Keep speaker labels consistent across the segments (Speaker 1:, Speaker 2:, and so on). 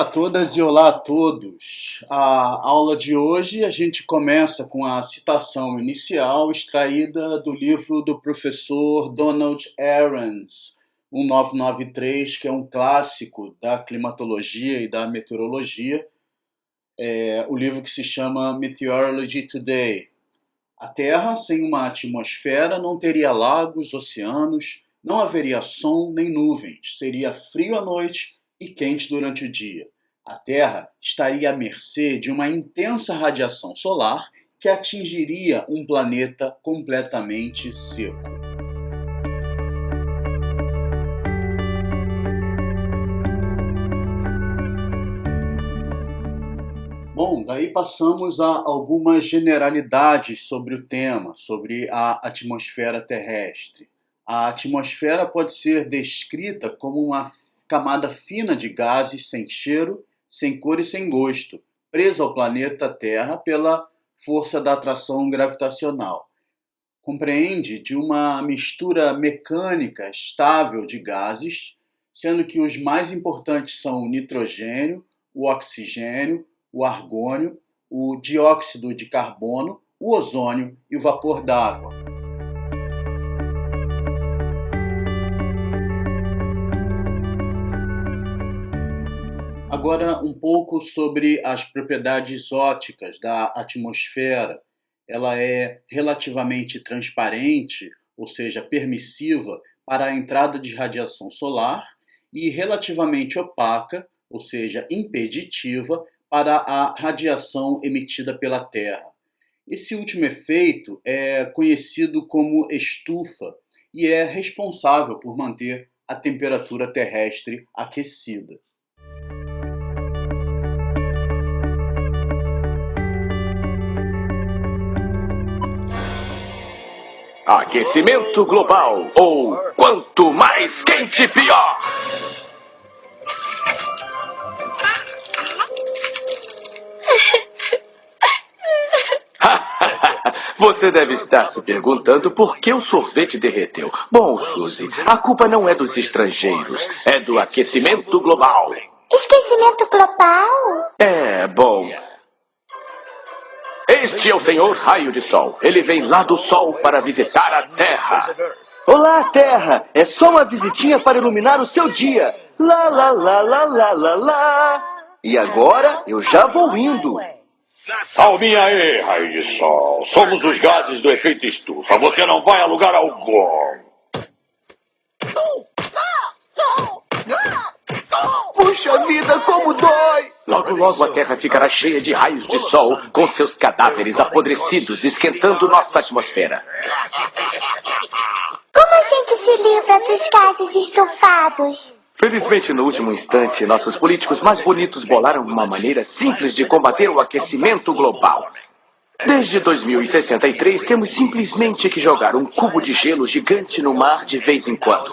Speaker 1: Olá a todas e olá a todos. A aula de hoje a gente começa com a citação inicial extraída do livro do professor Donald Ahrens, 1993, que é um clássico da climatologia e da meteorologia, o livro que se chama Meteorology Today. A Terra, sem uma atmosfera, não teria lagos, oceanos, não haveria som nem nuvens, seria frio à noite e quente durante o dia. A Terra estaria à mercê de uma intensa radiação solar que atingiria um planeta completamente seco. Bom, daí passamos a algumas generalidades sobre o tema, sobre a atmosfera terrestre. A atmosfera pode ser descrita como uma camada fina de gases sem cheiro, sem cor e sem gosto, presa ao planeta Terra pela força da atração gravitacional. Compreende de uma mistura mecânica estável de gases, sendo que os mais importantes são o nitrogênio, o oxigênio, o argônio, o dióxido de carbono, o ozônio e o vapor d'água. Agora, um pouco sobre as propriedades ópticas da atmosfera. Ela é relativamente transparente, ou seja, permissiva para a entrada de radiação solar, e relativamente opaca, ou seja, impeditiva para a radiação emitida pela Terra. Esse último efeito é conhecido como estufa e é responsável por manter a temperatura terrestre aquecida.
Speaker 2: Aquecimento global, ou quanto mais quente, pior! Você deve estar se perguntando por que o sorvete derreteu. Bom, Suzy, a culpa não é dos estrangeiros, é do aquecimento global.
Speaker 3: Esquecimento global?
Speaker 2: Bom... Este é o Senhor Raio de Sol. Ele vem lá do Sol para visitar a Terra.
Speaker 4: Olá, Terra! É só uma visitinha para iluminar o seu dia. Lá, lá, lá, lá, lá, lá, lá. E agora eu já vou indo.
Speaker 5: Calminha aí, Raio de Sol. Somos os gases do efeito estufa. Você não vai a lugar algum.
Speaker 4: Puxa vida, como dói!
Speaker 2: Logo, logo a Terra ficará cheia de raios de sol, com seus cadáveres apodrecidos, esquentando nossa atmosfera.
Speaker 3: Como a gente se livra dos gases estufados?
Speaker 2: Felizmente, no último instante, nossos políticos mais bonitos bolaram uma maneira simples de combater o aquecimento global. Desde 2063, temos simplesmente que jogar um cubo de gelo gigante no mar de vez em quando.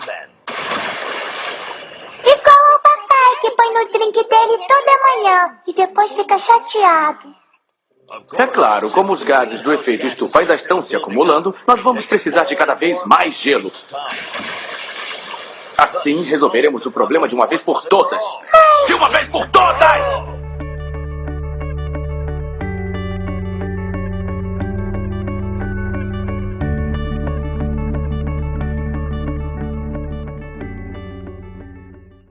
Speaker 3: Igual ao papai que põe no drink dele toda manhã e depois fica chateado.
Speaker 2: É claro, como os gases do efeito estufa ainda estão se acumulando, nós vamos precisar de cada vez mais gelo. Assim, resolveremos o problema de uma vez por todas. De uma vez por todas!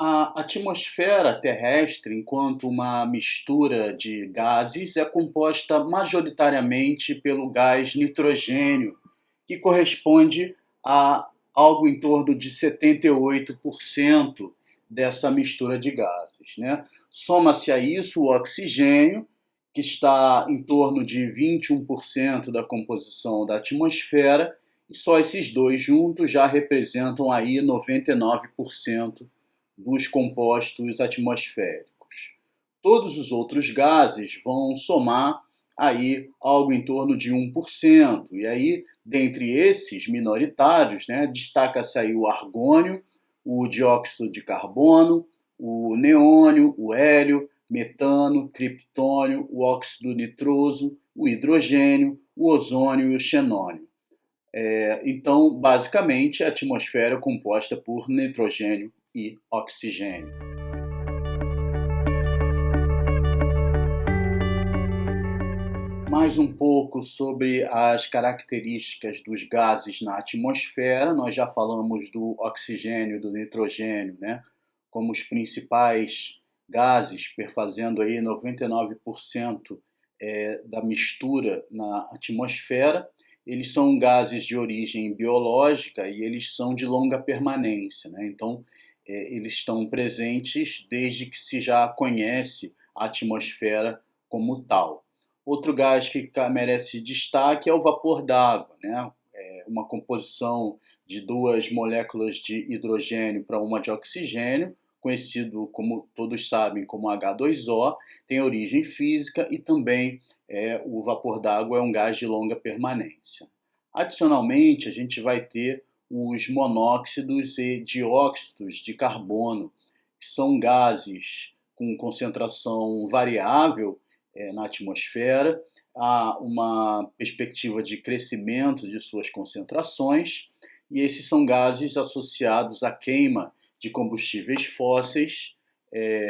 Speaker 1: A atmosfera terrestre, enquanto uma mistura de gases, é composta majoritariamente pelo gás nitrogênio, que corresponde a algo em torno de 78% dessa mistura de gases, né? Soma-se a isso o oxigênio, que está em torno de 21% da composição da atmosfera, e só esses dois juntos já representam aí 99% dos compostos atmosféricos. Todos os outros gases vão somar aí algo em torno de 1%. E aí, dentre esses minoritários, né, destaca-se aí o argônio, o dióxido de carbono, o neônio, o hélio, metano, criptônio, o óxido nitroso, o hidrogênio, o ozônio e o xenônio. Então, basicamente, a atmosfera é composta por nitrogênio e oxigênio. mais um pouco sobre as características dos gases na atmosfera. Nós já falamos do oxigênio e do nitrogênio, né, como os principais gases, perfazendo aí 99% da mistura na atmosfera. Eles são gases de origem biológica e eles são de longa permanência, né? Então, eles estão presentes desde que se já conhece a atmosfera como tal. Outro gás que merece destaque é o vapor d'água, né? Uma composição de 2 moléculas de hidrogênio para uma de oxigênio, conhecido, como todos sabem, como H2O, tem origem física e também o vapor d'água é um gás de longa permanência. Adicionalmente, a gente vai ter os monóxidos e dióxidos de carbono, que são gases com concentração variável na atmosfera. Há uma perspectiva de crescimento de suas concentrações, e esses são gases associados à queima de combustíveis fósseis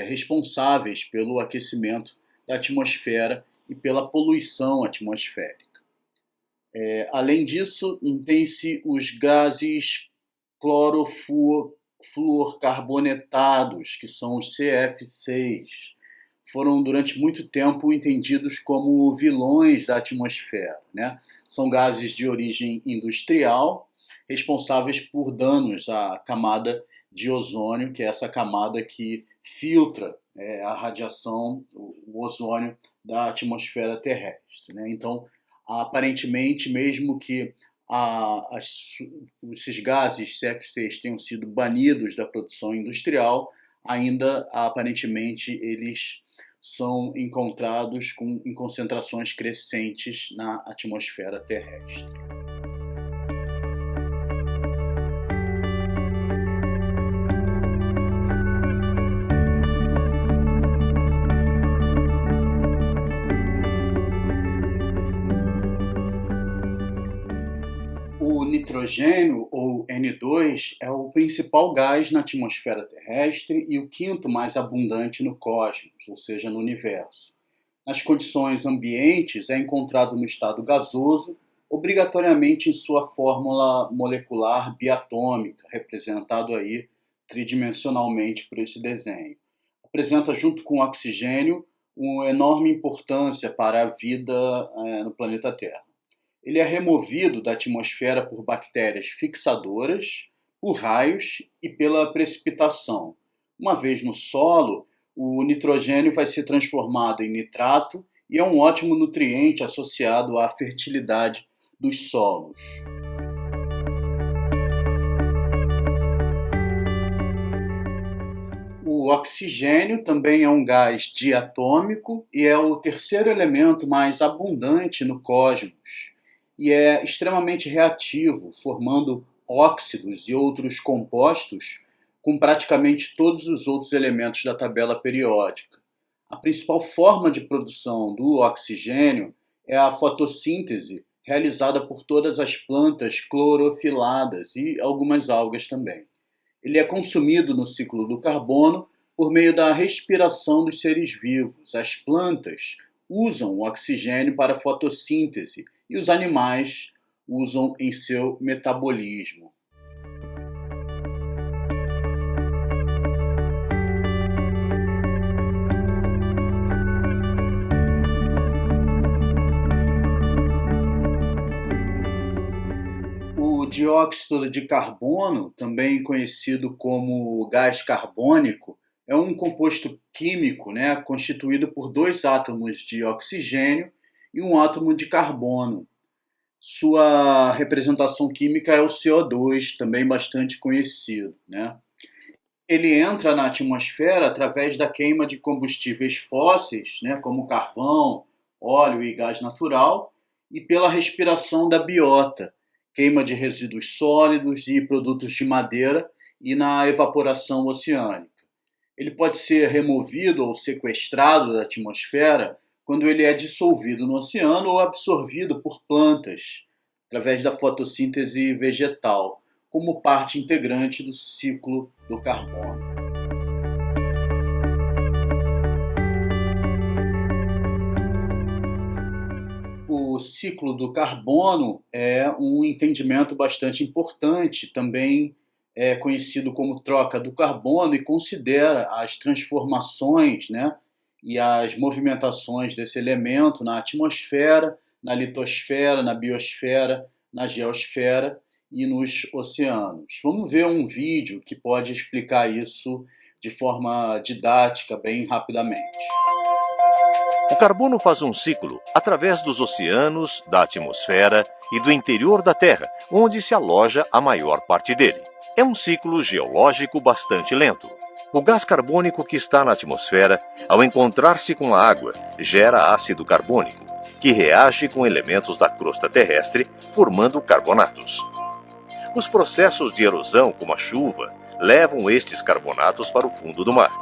Speaker 1: responsáveis pelo aquecimento da atmosfera e pela poluição atmosférica. Além disso, tem-se os gases clorofluorcarbonetados, que são os CF6. Foram durante muito tempo entendidos como vilões da atmosfera, né? São gases de origem industrial, responsáveis por danos à camada de ozônio, que é essa camada que filtra a radiação, o ozônio da atmosfera terrestre, né? Então, aparentemente, mesmo que esses gases CF6 tenham sido banidos da produção industrial, ainda aparentemente eles são encontrados em concentrações crescentes na atmosfera terrestre. O nitrogênio, ou N2, é o principal gás na atmosfera terrestre e o quinto mais abundante no cosmos, ou seja, no universo. Nas condições ambientes, é encontrado no estado gasoso, obrigatoriamente em sua fórmula molecular biatômica, representado aí tridimensionalmente por esse desenho. Apresenta, junto com o oxigênio, uma enorme importância para a vida no planeta Terra. Ele é removido da atmosfera por bactérias fixadoras, por raios e pela precipitação. Uma vez no solo, o nitrogênio vai ser transformado em nitrato e é um ótimo nutriente associado à fertilidade dos solos. O oxigênio também é um gás diatômico e é o terceiro elemento mais abundante no cosmos. E é extremamente reativo, formando óxidos e outros compostos com praticamente todos os outros elementos da tabela periódica. A principal forma de produção do oxigênio é a fotossíntese, realizada por todas as plantas clorofiladas e algumas algas também. Ele é consumido no ciclo do carbono por meio da respiração dos seres vivos. As plantas usam o oxigênio para a fotossíntese e os animais usam em seu metabolismo. O dióxido de carbono, também conhecido como gás carbônico, é um composto químico, né, constituído por 2 átomos de oxigênio e um átomo de carbono. Sua representação química é o CO2, também bastante conhecido, né? Ele entra na atmosfera através da queima de combustíveis fósseis, né, como carvão, óleo e gás natural, e pela respiração da biota, queima de resíduos sólidos e produtos de madeira, e na evaporação oceânica. Ele pode ser removido ou sequestrado da atmosfera quando ele é dissolvido no oceano ou absorvido por plantas, através da fotossíntese vegetal, como parte integrante do ciclo do carbono. ciclo do carbono é um entendimento bastante importante, também é conhecido como troca do carbono e considera as transformações, né, e as movimentações desse elemento na atmosfera, na litosfera, na biosfera, na geosfera e nos oceanos. Vamos ver um vídeo que pode explicar isso de forma didática, bem rapidamente.
Speaker 6: O carbono faz um ciclo através dos oceanos, da atmosfera e do interior da Terra, onde se aloja a maior parte dele. É um ciclo geológico bastante lento. O gás carbônico que está na atmosfera, ao encontrar-se com a água, gera ácido carbônico, que reage com elementos da crosta terrestre, formando carbonatos. Os processos de erosão, como a chuva, levam estes carbonatos para o fundo do mar.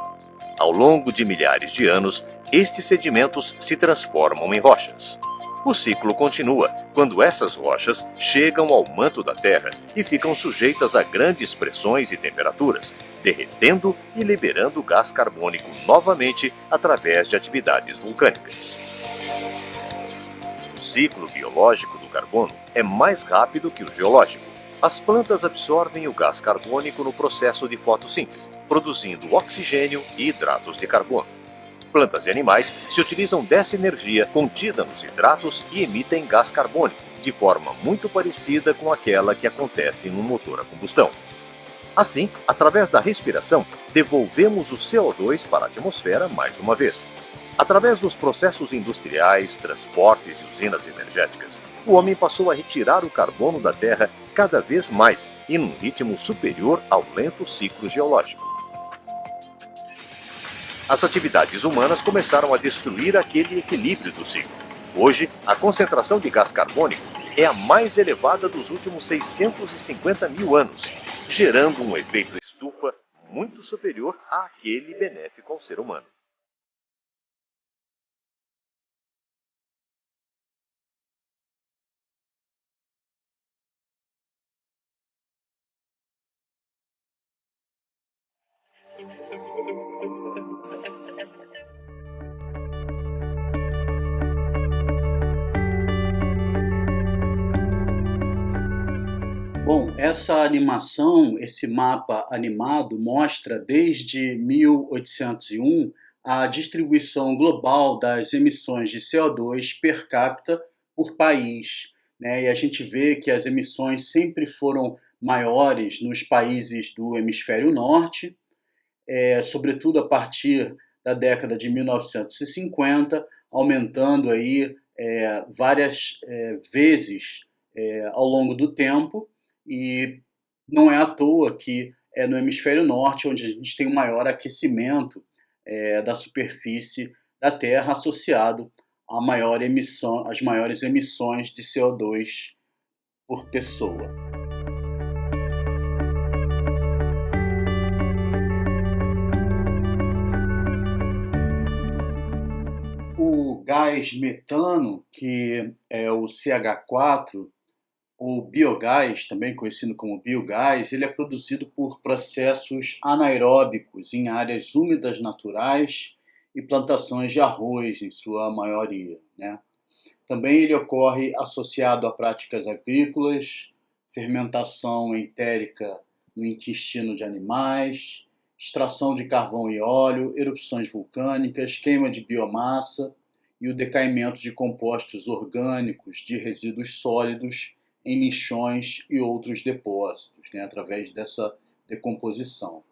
Speaker 6: Ao longo de milhares de anos, estes sedimentos se transformam em rochas. O ciclo continua quando essas rochas chegam ao manto da Terra e ficam sujeitas a grandes pressões e temperaturas, derretendo e liberando gás carbônico novamente através de atividades vulcânicas. O ciclo biológico do carbono é mais rápido que o geológico. As plantas absorvem o gás carbônico no processo de fotossíntese, produzindo oxigênio e hidratos de carbono. Plantas e animais se utilizam dessa energia contida nos hidratos e emitem gás carbônico, de forma muito parecida com aquela que acontece no motor a combustão. Assim, através da respiração, devolvemos o CO2 para a atmosfera mais uma vez. Através dos processos industriais, transportes e usinas energéticas, o homem passou a retirar o carbono da Terra cada vez mais e num ritmo superior ao lento ciclo geológico. As atividades humanas começaram a destruir aquele equilíbrio do ciclo. Hoje, a concentração de gás carbônico é a mais elevada dos últimos 650 mil anos, gerando um efeito estufa muito superior àquele benéfico ao ser humano.
Speaker 1: Bom, essa animação, esse mapa animado, mostra desde 1801 a distribuição global das emissões de CO2 per capita por país, né? E a gente vê que as emissões sempre foram maiores nos países do hemisfério norte, sobretudo a partir da década de 1950, aumentando aí várias vezes ao longo do tempo. E não é à toa que é no hemisfério norte onde a gente tem o maior aquecimento da superfície da Terra associado à às maiores emissões de CO2 por pessoa. O gás metano, que é o CH4, o biogás, também conhecido como biogás, ele é produzido por processos anaeróbicos em áreas úmidas naturais e plantações de arroz, em sua maioria, né? Também ele ocorre associado a práticas agrícolas, fermentação entérica no intestino de animais, extração de carvão e óleo, erupções vulcânicas, queima de biomassa e o decaimento de compostos orgânicos de resíduos sólidos em lixões e outros depósitos, né, através dessa decomposição.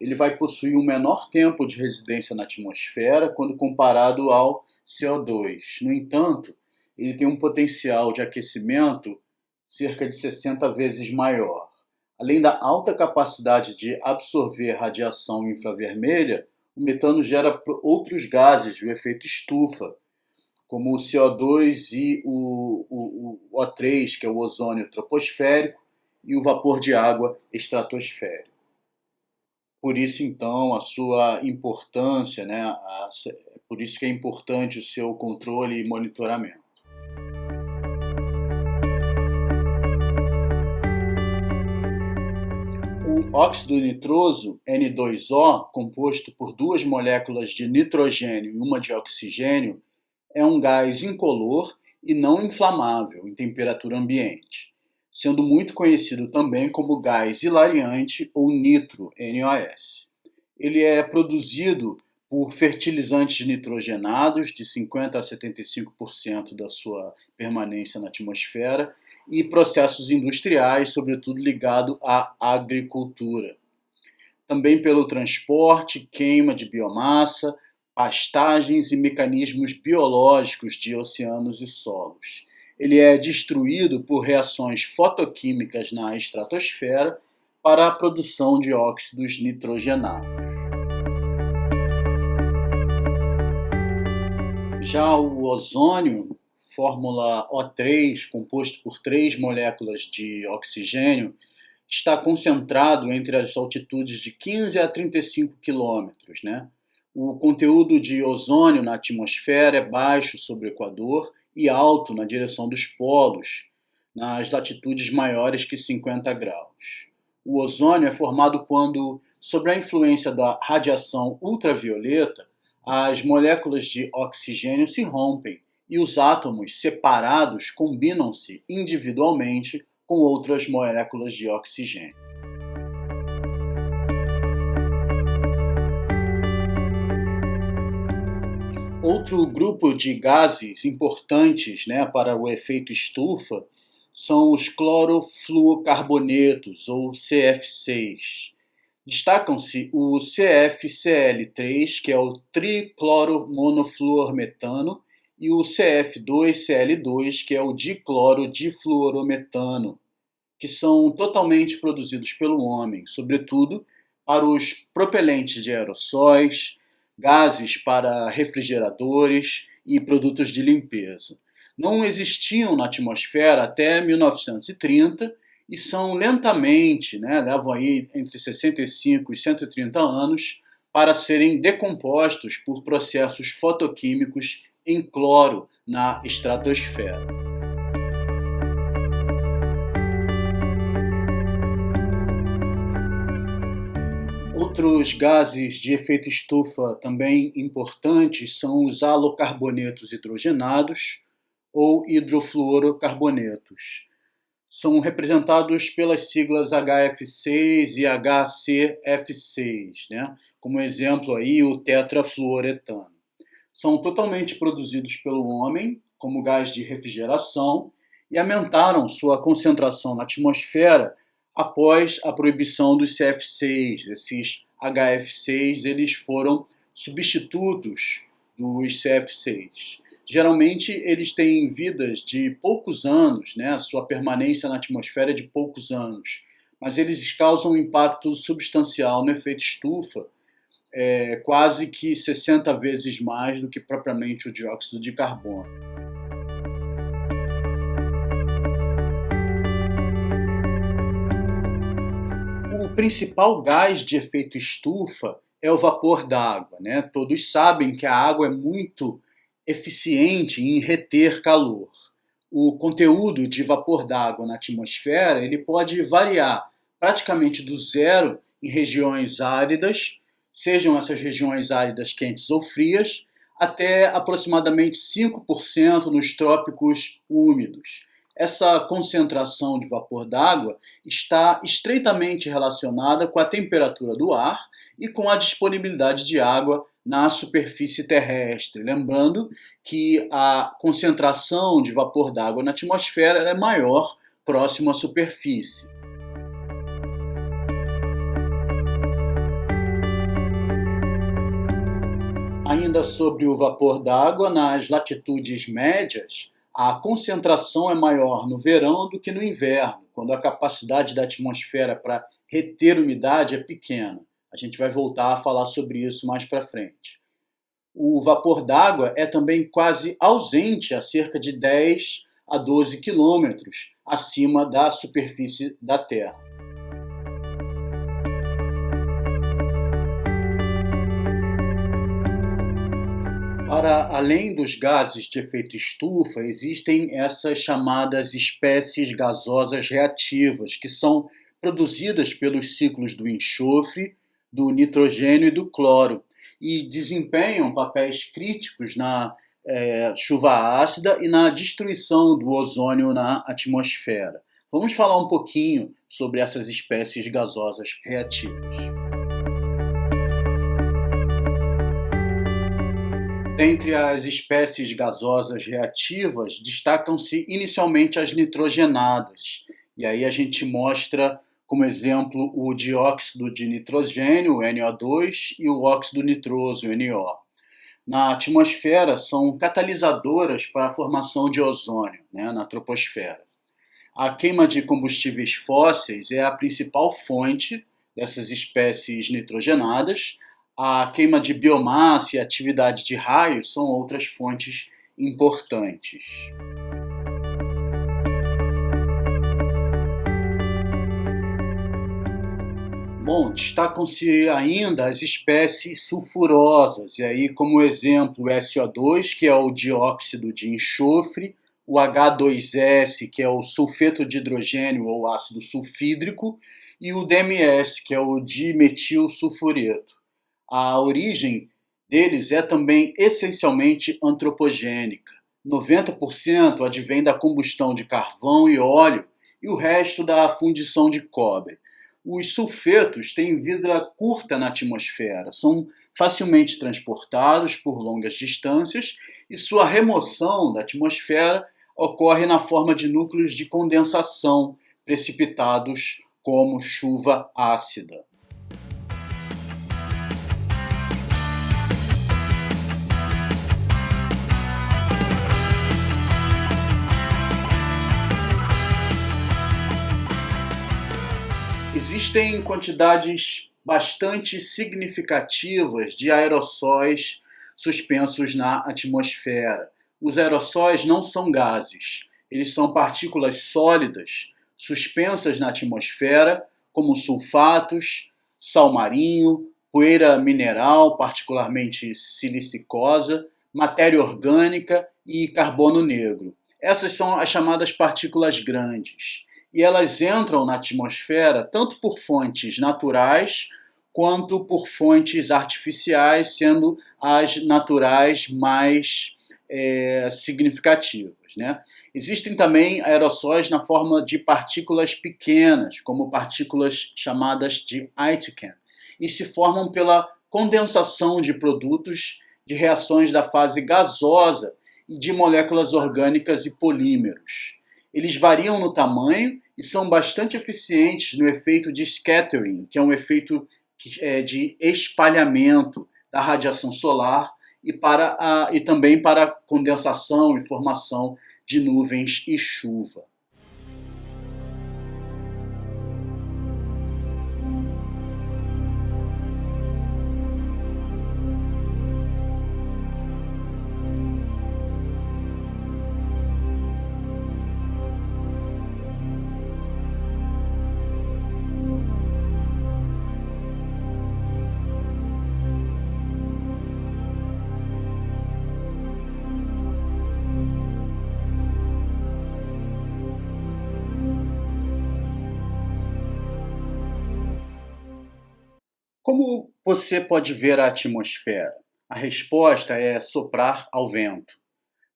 Speaker 1: Ele vai possuir um menor tempo de residência na atmosfera quando comparado ao CO2. No entanto, ele tem um potencial de aquecimento cerca de 60 vezes maior. Além da alta capacidade de absorver radiação infravermelha, o metano gera outros gases do efeito estufa, como o CO2 e o O3, que é o ozônio troposférico, e o vapor de água estratosférico. Por isso, então, a sua importância, né? Por isso que é importante o seu controle e monitoramento. O óxido nitroso, N2O, composto por duas moléculas de nitrogênio e uma de oxigênio, é um gás incolor e não inflamável em temperatura ambiente, sendo muito conhecido também como gás hilariante ou nitro, NOS. Ele é produzido por fertilizantes nitrogenados de 50% a 75% da sua permanência na atmosfera e processos industriais, sobretudo ligado à agricultura. Também pelo transporte, queima de biomassa, pastagens e mecanismos biológicos de oceanos e solos. Ele é destruído por reações fotoquímicas na estratosfera para a produção de óxidos nitrogenados. Já o ozônio, fórmula O3, composto por 3 moléculas de oxigênio, está concentrado entre as altitudes de 15 a 35 quilômetros, né? O conteúdo de ozônio na atmosfera é baixo sobre o Equador e alto na direção dos polos, nas latitudes maiores que 50 graus. O ozônio é formado quando, sob a influência da radiação ultravioleta, as moléculas de oxigênio se rompem e os átomos separados combinam-se individualmente com outras moléculas de oxigênio. Outro grupo de gases importantes, para o efeito estufa são os clorofluorcarbonetos, ou CF6. Destacam-se o CFCl3, que é o tricloromonofluormetano, e o CF2Cl2, que é o diclorodifluorometano, que são totalmente produzidos pelo homem, sobretudo para os propelentes de aerossóis, gases para refrigeradores e produtos de limpeza. Não existiam na atmosfera até 1930 e são lentamente, levam aí entre 65 e 130 anos para serem decompostos por processos fotoquímicos em cloro na estratosfera. Outros gases de efeito estufa também importantes são os halocarbonetos hidrogenados ou hidrofluorocarbonetos. São representados pelas siglas HF6 e HCF6, como exemplo aí o tetrafluoretano. São totalmente produzidos pelo homem como gás de refrigeração e aumentaram sua concentração na atmosfera após a proibição dos CF6. Esses HF6 eles foram substitutos dos CF6. Geralmente eles têm vidas de poucos anos, sua permanência na atmosfera é de poucos anos, mas eles causam um impacto substancial no efeito estufa, quase que 60 vezes mais do que propriamente o dióxido de carbono. O principal gás de efeito estufa é o vapor d'água, Todos sabem que a água é muito eficiente em reter calor. O conteúdo de vapor d'água na atmosfera ele pode variar praticamente do zero em regiões áridas, sejam essas regiões áridas quentes ou frias, até aproximadamente 5% nos trópicos úmidos. Essa concentração de vapor d'água está estreitamente relacionada com a temperatura do ar e com a disponibilidade de água na superfície terrestre. Lembrando que a concentração de vapor d'água na atmosfera é maior próximo à superfície. Ainda sobre o vapor d'água, nas latitudes médias, a concentração é maior no verão do que no inverno, quando a capacidade da atmosfera para reter umidade é pequena. A gente vai voltar a falar sobre isso mais para frente. O vapor d'água é também quase ausente a cerca de 10 a 12 quilômetros acima da superfície da Terra. Para além dos gases de efeito estufa, existem essas chamadas espécies gasosas reativas, que são produzidas pelos ciclos do enxofre, do nitrogênio e do cloro, e desempenham papéis críticos na chuva ácida e na destruição do ozônio na atmosfera. Vamos falar um pouquinho sobre essas espécies gasosas reativas. Dentre as espécies gasosas reativas, destacam-se inicialmente as nitrogenadas. E aí a gente mostra como exemplo o dióxido de nitrogênio, o NO2, e o óxido nitroso, o NO. Na atmosfera, são catalisadoras para a formação de ozônio, na troposfera. A queima de combustíveis fósseis é a principal fonte dessas espécies nitrogenadas. A queima de biomassa e a atividade de raios são outras fontes importantes. Bom, destacam-se ainda as espécies sulfurosas, e aí como exemplo o SO2, que é o dióxido de enxofre, o H2S, que é o sulfeto de hidrogênio ou ácido sulfídrico, e o DMS, que é o dimetilsulfureto. A origem deles é também essencialmente antropogênica. 90% advém da combustão de carvão e óleo e o resto da fundição de cobre. Os sulfetos têm vida curta na atmosfera, são facilmente transportados por longas distâncias e sua remoção da atmosfera ocorre na forma de núcleos de condensação precipitados como chuva ácida. Existem quantidades bastante significativas de aerossóis suspensos na atmosfera. Os aerossóis não são gases, eles são partículas sólidas suspensas na atmosfera, como sulfatos, sal marinho, poeira mineral, particularmente silicicosa, matéria orgânica e carbono negro. Essas são as chamadas partículas grandes. E elas entram na atmosfera tanto por fontes naturais quanto por fontes artificiais, sendo as naturais mais significativas. Existem também aerossóis na forma de partículas pequenas, como partículas chamadas de Aitken, e se formam pela condensação de produtos de reações da fase gasosa e de moléculas orgânicas e polímeros. Eles variam no tamanho e são bastante eficientes no efeito de scattering, que é um efeito de espalhamento da radiação solar e também para a condensação e formação de nuvens e chuva. Como você pode ver a atmosfera? A resposta é soprar ao vento.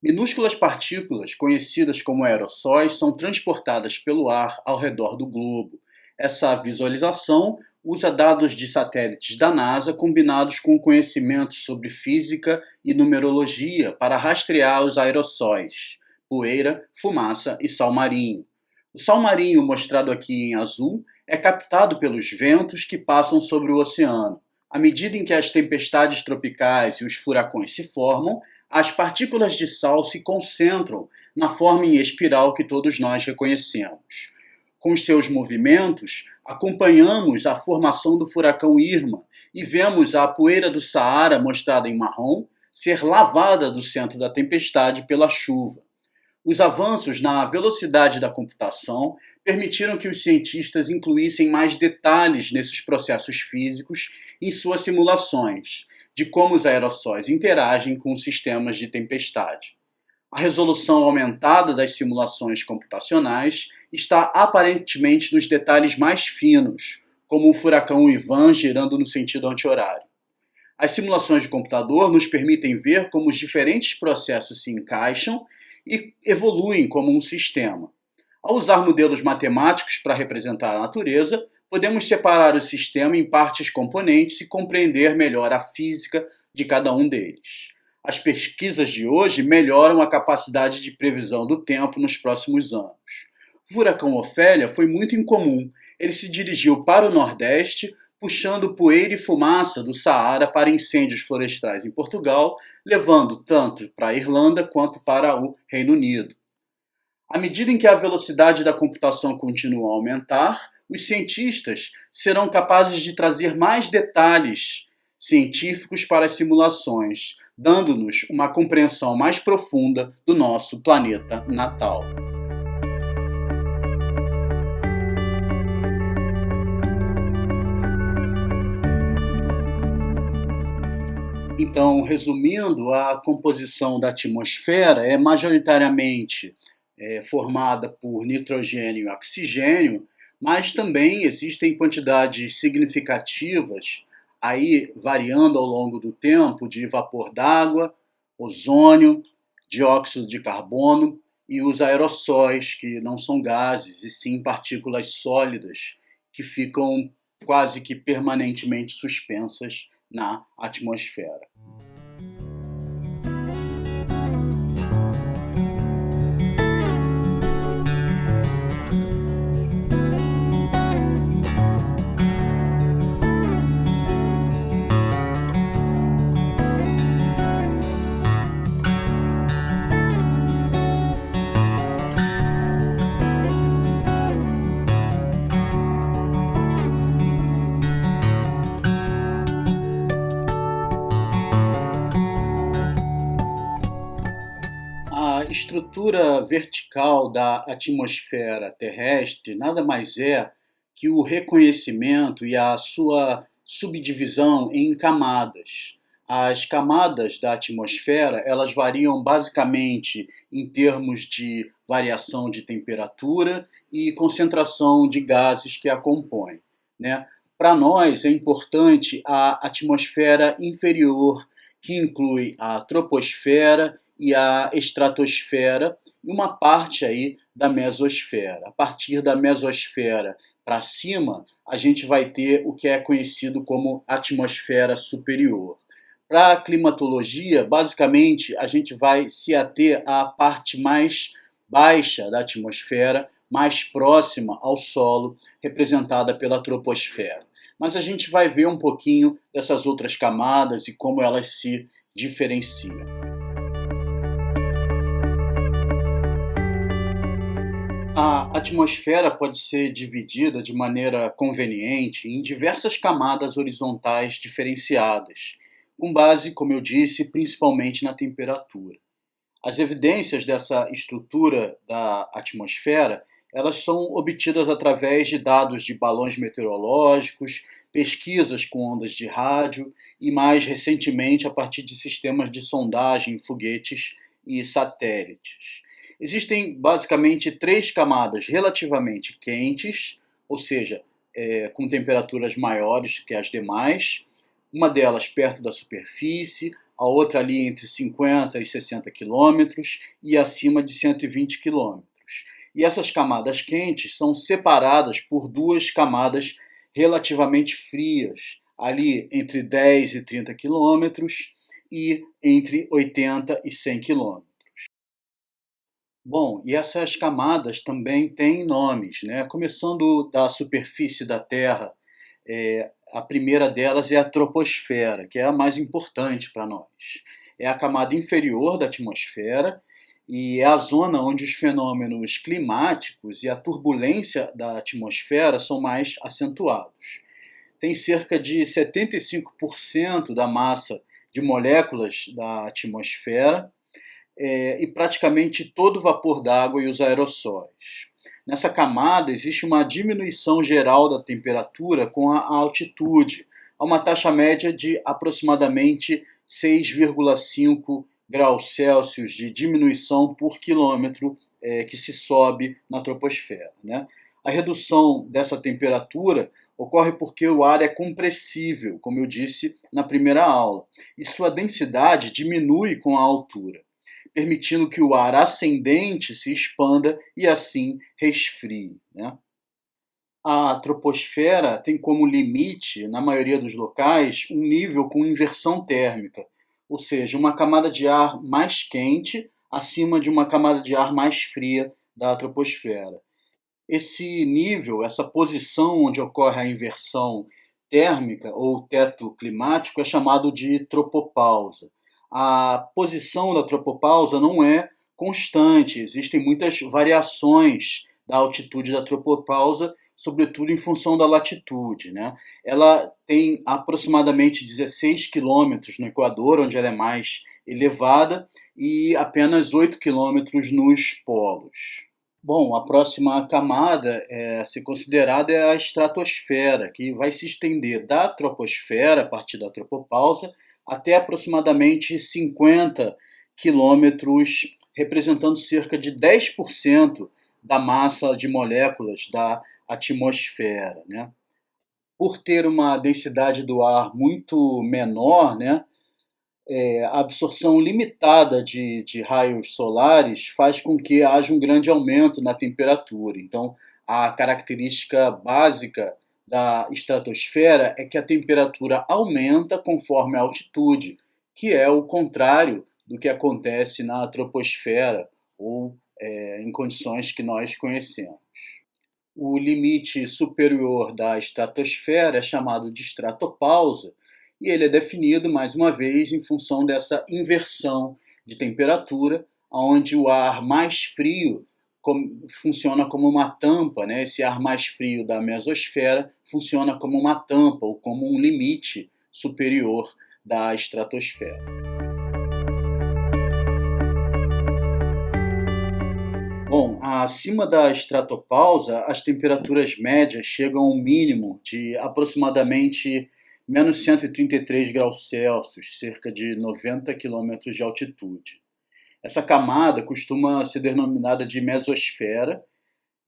Speaker 1: Minúsculas partículas, conhecidas como aerossóis, são transportadas pelo ar ao redor do globo. Essa visualização usa dados de satélites da NASA combinados com conhecimento sobre física e numerologia para rastrear os aerossóis, poeira, fumaça e sal marinho. O sal marinho, mostrado aqui em azul, é captado pelos ventos que passam sobre o oceano. À medida em que as tempestades tropicais e os furacões se formam, as partículas de sal se concentram na forma em espiral que todos nós reconhecemos. Com os seus movimentos, acompanhamos a formação do furacão Irma e vemos a poeira do Saara, mostrada em marrom, ser lavada do centro da tempestade pela chuva. Os avanços na velocidade da computação permitiram que os cientistas incluíssem mais detalhes nesses processos físicos em suas simulações, de como os aerossóis interagem com os sistemas de tempestade. A resolução aumentada das simulações computacionais está aparentemente nos detalhes mais finos, como o furacão Ivan girando no sentido anti-horário. As simulações de computador nos permitem ver como os diferentes processos se encaixam e evoluem como um sistema. Ao usar modelos matemáticos para representar a natureza, podemos separar o sistema em partes componentes e compreender melhor a física de cada um deles. As pesquisas de hoje melhoram a capacidade de previsão do tempo nos próximos anos. O furacão Ofélia foi muito incomum. Ele se dirigiu para o Nordeste, puxando poeira e fumaça do Saara para incêndios florestais em Portugal, levando tanto para a Irlanda quanto para o Reino Unido. À medida em que a velocidade da computação continua a aumentar, os cientistas serão capazes de trazer mais detalhes científicos para as simulações, dando-nos uma compreensão mais profunda do nosso planeta natal. Então, resumindo, a composição da atmosfera é majoritariamente formada por nitrogênio e oxigênio, mas também existem quantidades significativas, aí variando ao longo do tempo, de vapor d'água, ozônio, dióxido de carbono e os aerossóis, que não são gases, e sim partículas sólidas, que ficam quase que permanentemente suspensas na atmosfera. A estrutura vertical da atmosfera terrestre nada mais é que o reconhecimento e a sua subdivisão em camadas. As camadas da atmosfera, elas variam basicamente em termos de variação de temperatura e concentração de gases que a compõem, né? Para nós é importante a atmosfera inferior, que inclui a troposfera e a estratosfera, e uma parte aí da mesosfera. A partir da mesosfera para cima, a gente vai ter o que é conhecido como atmosfera superior. Para a climatologia, basicamente, a gente vai se ater à parte mais baixa da atmosfera, mais próxima ao solo, representada pela troposfera. Mas a gente vai ver um pouquinho dessas outras camadas e como elas se diferenciam. A atmosfera pode ser dividida de maneira conveniente em diversas camadas horizontais diferenciadas, com base, como eu disse, principalmente na temperatura. As evidências dessa estrutura da atmosfera, elas são obtidas através de dados de balões meteorológicos, pesquisas com ondas de rádio e, mais recentemente, a partir de sistemas de sondagem, foguetes e satélites. Existem basicamente 3 camadas relativamente quentes, ou seja, com temperaturas maiores que as demais, uma delas perto da superfície, a outra ali entre 50 e 60 quilômetros e acima de 120 quilômetros. E essas camadas quentes são separadas por 2 camadas relativamente frias, ali entre 10 e 30 quilômetros e entre 80 e 100 quilômetros. Bom, e essas camadas também têm nomes, né? Começando da superfície da Terra, a primeira delas é a troposfera, que é a mais importante para nós. É a camada inferior da atmosfera e é a zona onde os fenômenos climáticos e a turbulência da atmosfera são mais acentuados. Tem cerca de 75% da massa de moléculas da atmosfera, e praticamente todo o vapor d'água e os aerossóis. Nessa camada existe uma diminuição geral da temperatura com a altitude, a uma taxa média de aproximadamente 6,5 graus Celsius de diminuição por quilômetro que se sobe na troposfera, né? A redução dessa temperatura ocorre porque o ar é compressível, como eu disse na primeira aula, e sua densidade diminui com a altura, permitindo que o ar ascendente se expanda e assim resfrie, né? A troposfera tem como limite, na maioria dos locais, um nível com inversão térmica, ou seja, uma camada de ar mais quente acima de uma camada de ar mais fria da troposfera. Esse nível, essa posição onde ocorre a inversão térmica ou teto climático é chamado de tropopausa. A posição da tropopausa não é constante, existem muitas variações da altitude da tropopausa, sobretudo em função da latitude, né? Ela tem aproximadamente 16 quilômetros no Equador, onde ela é mais elevada, e apenas 8 quilômetros nos polos. Bom, a próxima camada a ser considerada é a estratosfera, que vai se estender da troposfera, a partir da tropopausa, até aproximadamente 50 quilômetros, representando cerca de 10% da massa de moléculas da atmosfera, né? Por ter uma densidade do ar muito menor, né, a absorção limitada de raios solares faz com que haja um grande aumento na temperatura. Então, a característica básica da estratosfera é que a temperatura aumenta conforme a altitude, que é o contrário do que acontece na troposfera ou em condições que nós conhecemos. O limite superior da estratosfera é chamado de estratopausa, e ele é definido, mais uma vez, em função dessa inversão de temperatura, onde o ar mais frio funciona como uma tampa, né? Esse ar mais frio da mesosfera funciona como uma tampa ou como um limite superior da estratosfera. Bom, acima da estratopausa, as temperaturas médias chegam a um mínimo de aproximadamente menos 133 graus Celsius, cerca de 90 quilômetros de altitude. Essa camada costuma ser denominada de mesosfera,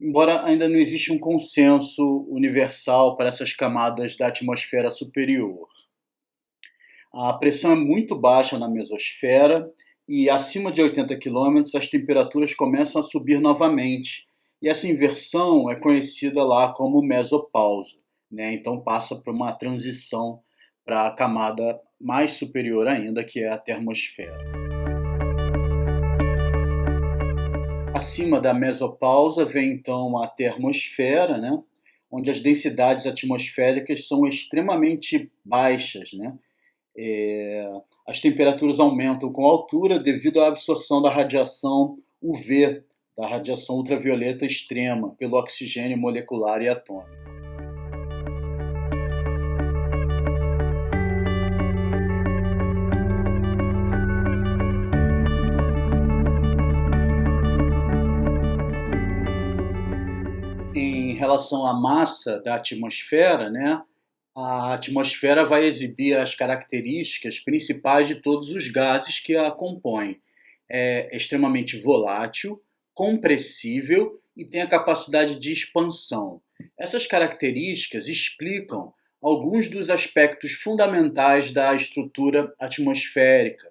Speaker 1: embora ainda não exista um consenso universal para essas camadas da atmosfera superior. A pressão é muito baixa na mesosfera e acima de 80 km as temperaturas começam a subir novamente. E essa inversão é conhecida lá como mesopausa, né? Então passa por uma transição para a camada mais superior ainda, que é a termosfera. Acima da mesopausa vem então a termosfera, né? Onde as densidades atmosféricas são extremamente baixas, né? As temperaturas aumentam com a altura devido à absorção da radiação UV, da radiação ultravioleta extrema, pelo oxigênio molecular e atômico. Em relação à massa da atmosfera, né? A atmosfera vai exibir as características principais de todos os gases que a compõem. É extremamente volátil, compressível e tem a capacidade de expansão. Essas características explicam alguns dos aspectos fundamentais da estrutura atmosférica,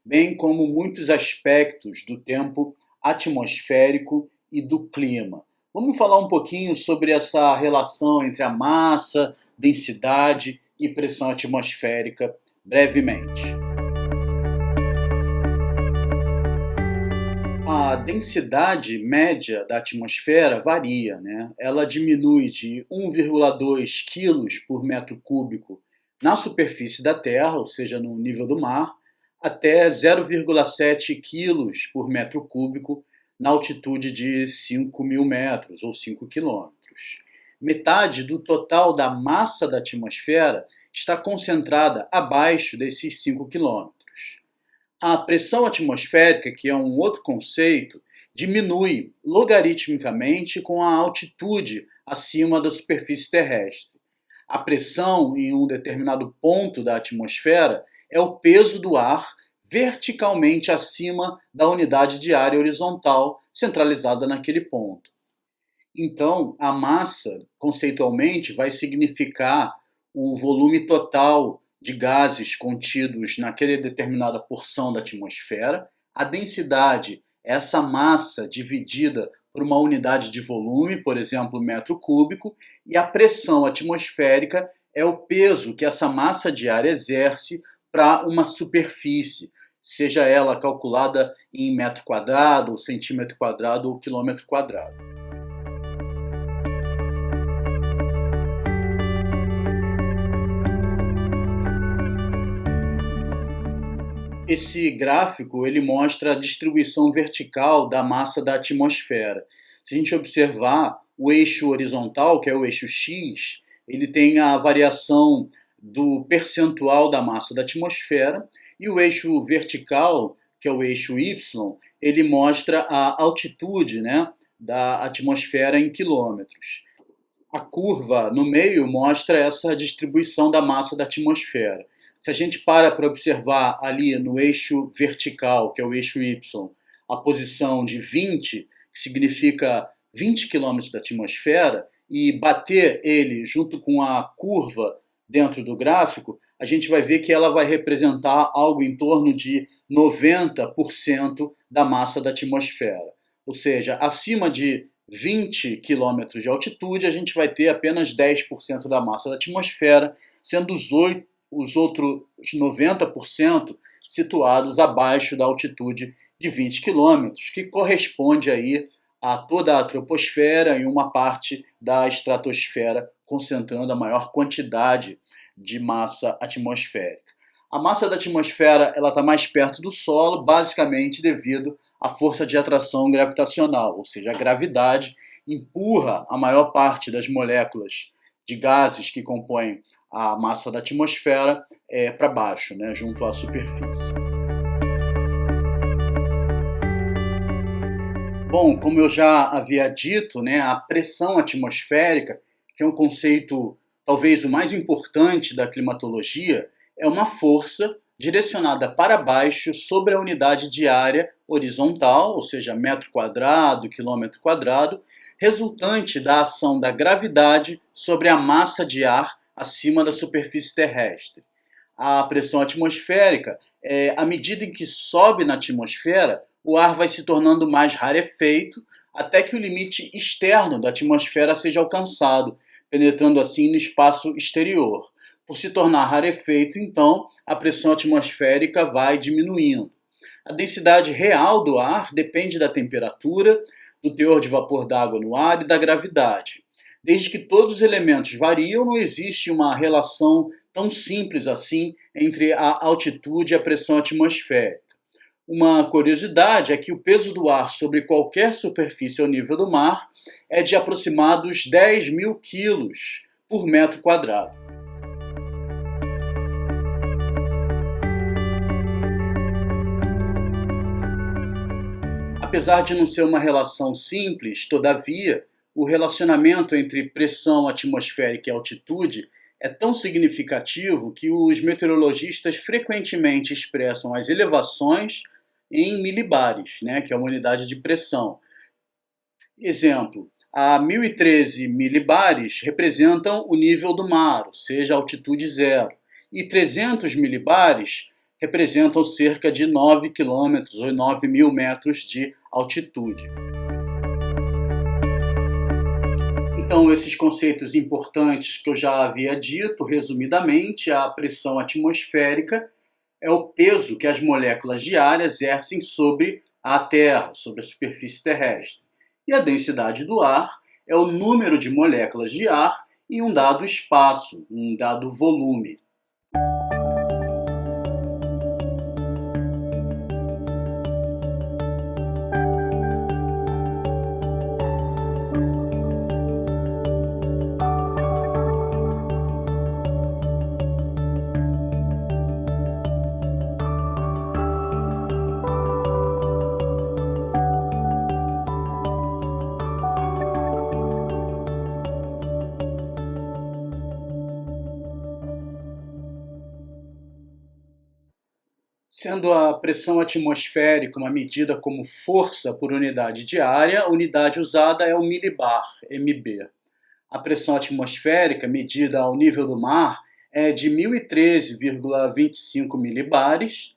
Speaker 1: bem como muitos aspectos do tempo atmosférico e do clima. Vamos falar um pouquinho sobre essa relação entre a massa, densidade e pressão atmosférica brevemente. A densidade média da atmosfera varia, né? Ela diminui de 1,2 kg por metro cúbico na superfície da Terra, ou seja, no nível do mar, até 0,7 kg por metro cúbico na altitude de 5.000 metros ou 5 quilômetros. Metade do total da massa da atmosfera está concentrada abaixo desses 5 quilômetros. A pressão atmosférica, que é um outro conceito, diminui logaritmicamente com a altitude acima da superfície terrestre. A pressão em um determinado ponto da atmosfera é o peso do ar verticalmente acima da unidade de área horizontal centralizada naquele ponto. Então, a massa, conceitualmente, vai significar o volume total de gases contidos naquela determinada porção da atmosfera. A densidade é essa massa dividida por uma unidade de volume, por exemplo, metro cúbico, e a pressão atmosférica é o peso que essa massa de ar exerce para uma superfície, seja ela calculada em metro quadrado, ou centímetro quadrado ou quilômetro quadrado. Esse gráfico ele mostra a distribuição vertical da massa da atmosfera. Se a gente observar o eixo horizontal, que é o eixo X, ele tem a variação do percentual da massa da atmosfera, e o eixo vertical, que é o eixo Y, ele mostra a altitude, né, da atmosfera em quilômetros. A curva no meio mostra essa distribuição da massa da atmosfera. Se a gente para observar ali no eixo vertical, que é o eixo Y, a posição de 20, que significa 20 km da atmosfera, e bater ele junto com a curva dentro do gráfico, a gente vai ver que ela vai representar algo em torno de 90% da massa da atmosfera. Ou seja, acima de 20 km de altitude, a gente vai ter apenas 10% da massa da atmosfera, sendo os outros 90% situados abaixo da altitude de 20 km, que corresponde aí a toda a troposfera e uma parte da estratosfera, concentrando a maior quantidade de massa atmosférica. A massa da atmosfera está mais perto do solo, basicamente devido à força de atração gravitacional, ou seja, a gravidade empurra a maior parte das moléculas de gases que compõem a massa da atmosfera para baixo, né, junto à superfície. Bom, como eu já havia dito, né, a pressão atmosférica, que é um conceito talvez o mais importante da climatologia, é uma força direcionada para baixo sobre a unidade de área horizontal, ou seja, metro quadrado, quilômetro quadrado, resultante da ação da gravidade sobre a massa de ar acima da superfície terrestre. A pressão atmosférica, à medida em que sobe na atmosfera, o ar vai se tornando mais rarefeito até que o limite externo da atmosfera seja alcançado, penetrando assim no espaço exterior. Por se tornar rarefeito, então, a pressão atmosférica vai diminuindo. A densidade real do ar depende da temperatura, do teor de vapor d'água no ar e da gravidade. Desde que todos os elementos variam, não existe uma relação tão simples assim entre a altitude e a pressão atmosférica. Uma curiosidade é que o peso do ar sobre qualquer superfície ao nível do mar é de aproximados 10.000 quilos por metro quadrado. Apesar de não ser uma relação simples, todavia, o relacionamento entre pressão atmosférica e altitude é tão significativo que os meteorologistas frequentemente expressam as elevações em milibares, né, que é uma unidade de pressão. Exemplo, a 1013 milibares representam o nível do mar, ou seja, altitude zero, e 300 milibares representam cerca de 9 quilômetros ou 9.000 metros de altitude. Então, esses conceitos importantes que eu já havia dito, resumidamente, a pressão atmosférica é o peso que as moléculas de ar exercem sobre a Terra, sobre a superfície terrestre. E a densidade do ar é o número de moléculas de ar em um dado espaço, um dado volume. Sendo a pressão atmosférica uma medida como força por unidade de área, a unidade usada é o milibar, MB. A pressão atmosférica medida ao nível do mar é de 1013,25 milibares.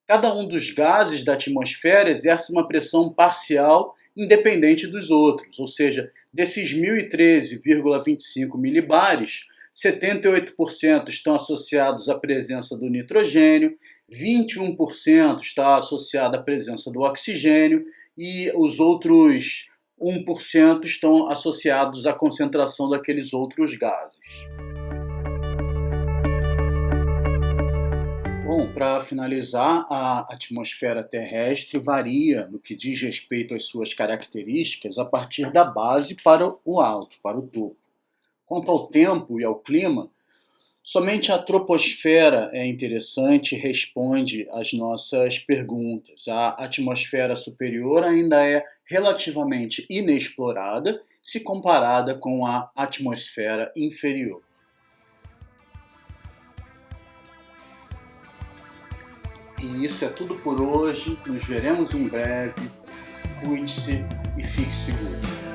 Speaker 1: Cada um dos gases da atmosfera exerce uma pressão parcial independente dos outros, ou seja, desses 1013,25 milibares, 78% estão associados à presença do nitrogênio, 21% está associado à presença do oxigênio e os outros 1% estão associados à concentração daqueles outros gases. Bom, para finalizar, a atmosfera terrestre varia no que diz respeito às suas características a partir da base para o alto, para o topo. Quanto ao tempo e ao clima, somente a troposfera é interessante e responde às nossas perguntas. A atmosfera superior ainda é relativamente inexplorada se comparada com a atmosfera inferior. E isso é tudo por hoje. Nos veremos em breve. Cuide-se e fique seguro.